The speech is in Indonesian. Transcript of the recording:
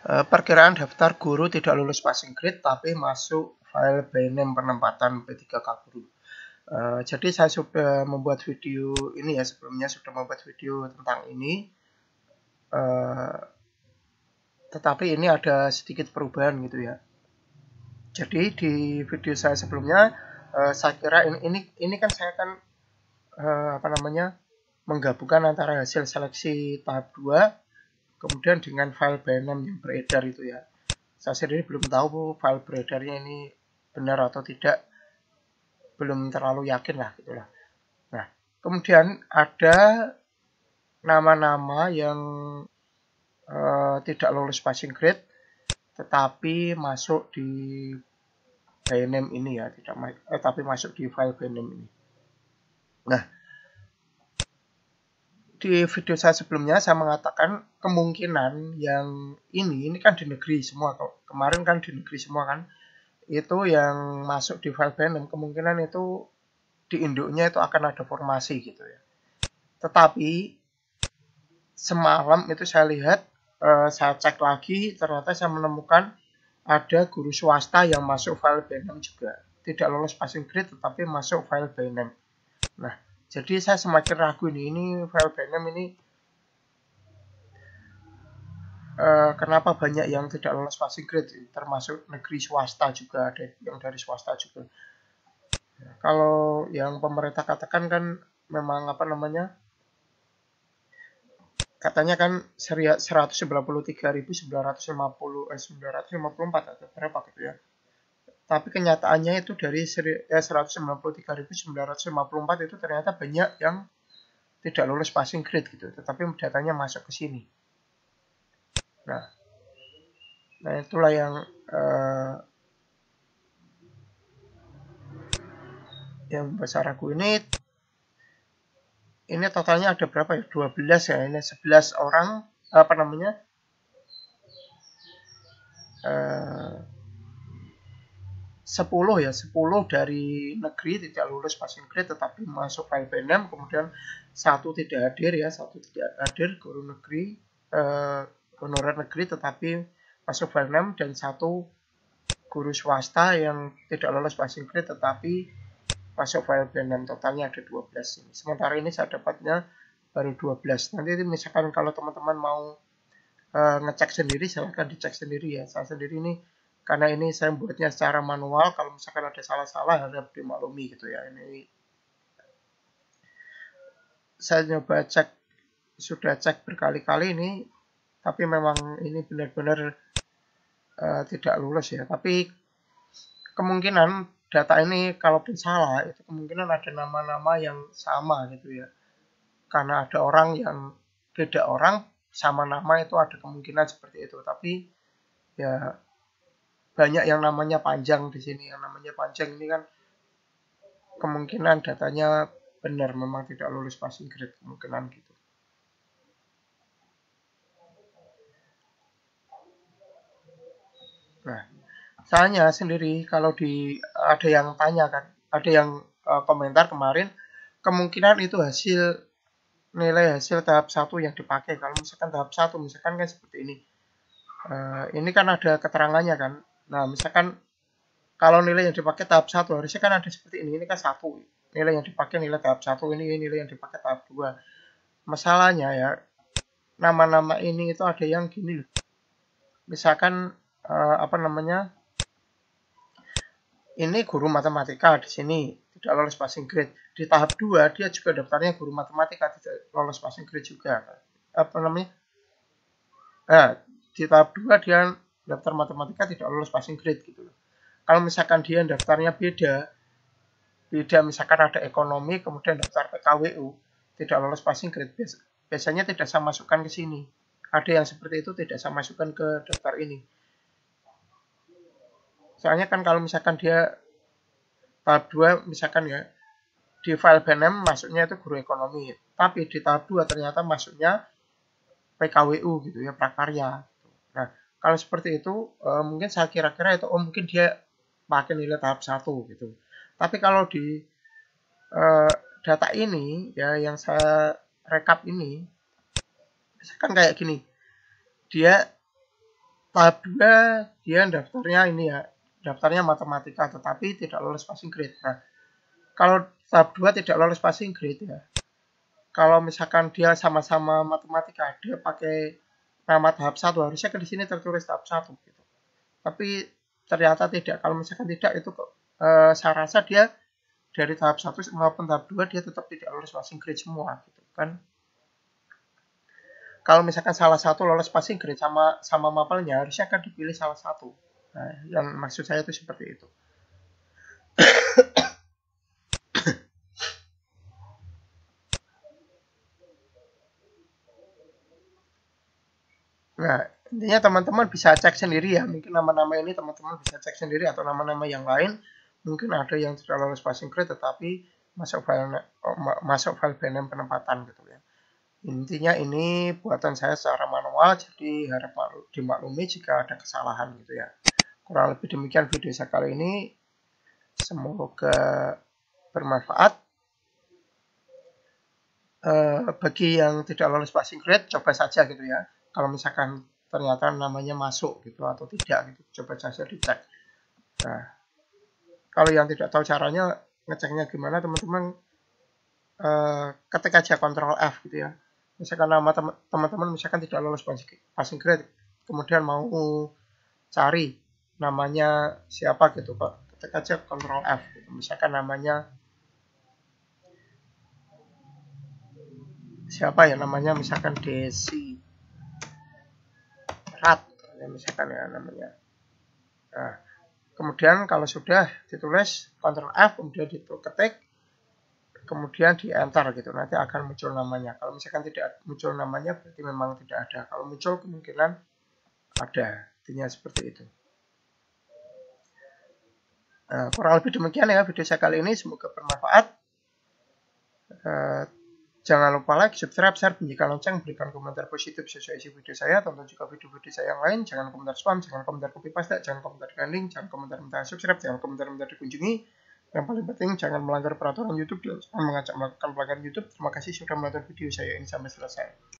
Perkiraan daftar guru tidak lulus passing grade tapi masuk file by name penempatan P3K guru. Jadi saya sudah membuat video ini ya, sebelumnya sudah membuat video tentang ini. Tetapi ini ada sedikit perubahan gitu ya. Jadi di video saya sebelumnya, saya kira ini kan saya kan menggabungkan antara hasil seleksi tahap 2 kemudian dengan file by name yang beredar itu ya. Saya sendiri belum tahu file beredarnya ini benar atau tidak, belum terlalu yakin lah gitulah. Nah, kemudian ada nama-nama yang tidak lolos passing grade tetapi masuk di by name ini ya, tapi masuk di file by name ini. Nah, di video saya sebelumnya saya mengatakan kemungkinan yang ini kan di negeri semua. Kemarin kan di negeri semua kan. Itu yang masuk di file by name kemungkinan itu di induknya itu akan ada formasi gitu ya. Tetapi semalam itu saya lihat, saya cek lagi, ternyata saya menemukan ada guru swasta yang masuk file by name juga. Tidak lolos passing grade tetapi masuk file by name. Nah, jadi saya semakin ragu ini file by name ini kenapa banyak yang tidak lolos passing grade, termasuk negeri swasta juga, ada yang dari swasta juga. Kalau yang pemerintah katakan kan memang katanya kan 193.954 atau berapa gitu ya. Tapi kenyataannya itu dari 193.954 itu ternyata banyak yang tidak lulus passing grade gitu, tetapi datanya masuk ke sini. Nah itulah yang besar ragu ini totalnya ada berapa ya? 12 ya, ini 11 orang 10 dari negeri tidak lulus passing grade tetapi masuk file by name, kemudian satu tidak hadir guru negeri, honorer negeri tetapi masuk file name, dan satu guru swasta yang tidak lolos passing grade tetapi masuk file by name. Totalnya ada 12 ini. Sementara ini saya dapatnya baru 12. Nanti misalkan kalau teman-teman mau ngecek sendiri, silahkan dicek sendiri ya. Saya sendiri ini karena ini saya buatnya secara manual, kalau misalkan ada salah-salah harap dimaklumi gitu ya. Ini saya nyoba cek, sudah cek berkali-kali ini, tapi memang ini benar-benar tidak lulus ya. Tapi kemungkinan data ini kalaupun salah, itu kemungkinan ada nama-nama yang sama gitu ya. Karena ada orang yang beda orang sama nama, itu ada kemungkinan seperti itu. Tapi ya banyak yang namanya panjang di sini. Yang namanya panjang ini kan kemungkinan datanya benar memang tidak lulus passing grade, kemungkinan gitu. Nah, saya sendiri kalau ada yang tanya kan, ada yang komentar kemarin, kemungkinan itu nilai hasil tahap 1 yang dipakai. Kalau misalkan tahap 1 misalkan kan seperti ini. Ini kan ada keterangannya kan. Nah, misalkan kalau nilai yang dipakai tahap 1 harusnya kan ada seperti ini. Ini kan 1. Nilai yang dipakai nilai tahap 1, ini nilai yang dipakai tahap 2. Masalahnya ya, nama-nama ini itu ada yang gini. Misalkan ini guru matematika di sini tidak lolos passing grade. Di tahap 2 dia juga daftarnya guru matematika tidak lolos passing grade juga. Nah, di tahap 2 dia daftar matematika tidak lolos passing grade gitu. Kalau misalkan dia daftarnya beda misalkan ada ekonomi kemudian daftar PKWU tidak lolos passing grade, biasanya tidak saya masukkan ke sini. Ada yang seperti itu tidak saya masukkan ke daftar ini. Soalnya kan kalau misalkan dia tahap 2 misalkan ya, di file by name masuknya itu guru ekonomi, tapi di tahap 2 ternyata masuknya PKWU gitu ya, prakarya. Nah, kalau seperti itu mungkin saya kira-kira itu mungkin dia pakai nilai tahap 1 gitu. Tapi kalau di data ini ya yang saya rekap ini, misalkan kayak gini, dia tahap 2 dia daftarnya ini ya, daftarnya matematika tetapi tidak lolos passing grade. Nah, kalau tahap 2 tidak lolos passing grade ya, kalau misalkan dia sama-sama matematika, dia pakai nama tahap 1, harusnya kan di sini tertulis tahap 1 gitu. Tapi ternyata tidak. Kalau misalkan tidak, itu saya rasa dia dari tahap 1 maupun tahap 2 dia tetap tidak lolos passing grade semua gitu kan. Kalau misalkan salah satu lolos passing grade sama mapelnya, harusnya akan dipilih salah satu. Nah, yang maksud saya itu seperti itu. Nah, intinya teman-teman bisa cek sendiri ya. Mungkin nama-nama ini teman-teman bisa cek sendiri atau nama-nama yang lain. Mungkin ada yang tidak lolos passing grade tetapi masuk file BNM penempatan gitu ya. Intinya ini buatan saya secara manual, jadi harap dimaklumi jika ada kesalahan gitu ya. Kurang lebih demikian video saya kali ini. Semoga bermanfaat. Bagi yang tidak lolos passing grade, coba saja gitu ya. Kalau misalkan ternyata namanya masuk gitu atau tidak gitu, coba saja dicek. Nah, kalau yang tidak tahu caranya ngeceknya gimana, teman-teman ketik aja Ctrl F gitu ya. Misalkan nama teman-teman misalkan tidak lolos passing grade, kemudian mau cari namanya siapa gitu, Pak, ketik aja Ctrl F gitu. Misalkan namanya siapa ya, namanya misalkan Desi Rat ya, misalkan ya namanya. Nah, kemudian kalau sudah ditulis Ctrl F, kemudian diketik, kemudian di enter gitu, nanti akan muncul namanya. Kalau misalkan tidak muncul namanya, berarti memang tidak ada. Kalau muncul kemungkinan ada. Intinya seperti itu. Nah, kurang lebih demikian ya video saya kali ini. Semoga bermanfaat. Jangan lupa like, subscribe, share, bunyikan lonceng, berikan komentar positif sesuai isi video saya. Tonton juga video-video saya yang lain. Jangan komentar spam, jangan komentar copy paste, jangan komentar dengan link, jangan komentar minta subscribe, jangan komentar minta dikunjungi. Yang paling penting, jangan melanggar peraturan YouTube dan jangan mengajak melakukan pelanggaran YouTube. Terima kasih sudah menonton video saya ini sampai selesai.